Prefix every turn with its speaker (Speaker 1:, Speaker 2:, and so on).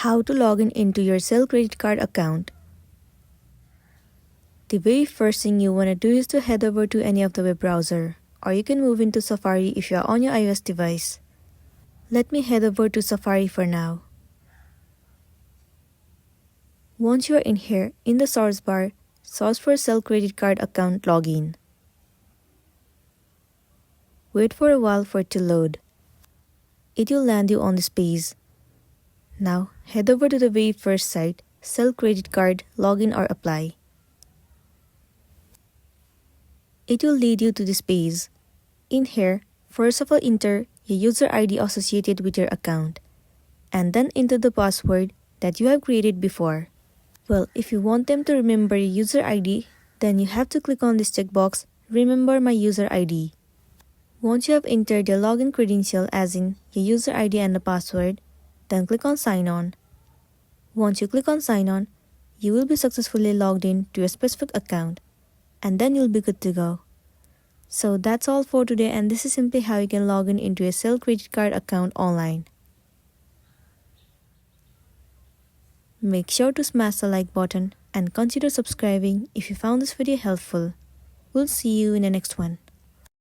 Speaker 1: How to log in into your Cell credit card account. The very first thing you want to do is to head over to any of the web browser, or you can move into Safari if you are on your iOS device. Let me head over to Safari for now. Once you are in here, in the source bar, search for Cell credit card account login. Wait for a while for it to load. It will land you on this page. Now, head over to the very first site, Cell credit card, login or apply. It will lead you to this page. In here, first of all enter your user ID associated with your account, and then enter the password that you have created before. Well, if you want them to remember your user ID, then you have to click on this checkbox, Remember my user ID. Once you have entered your login credential as in your user ID and the password, then click on Sign On. Once you click on Sign On, you will be successfully logged in to your specific account, and then you'll be good to go. So that's all for today, and this is simply how you can log in into a Cell credit card account online. Make sure to smash the like button and consider subscribing if you found this video helpful. We'll see you in the next one.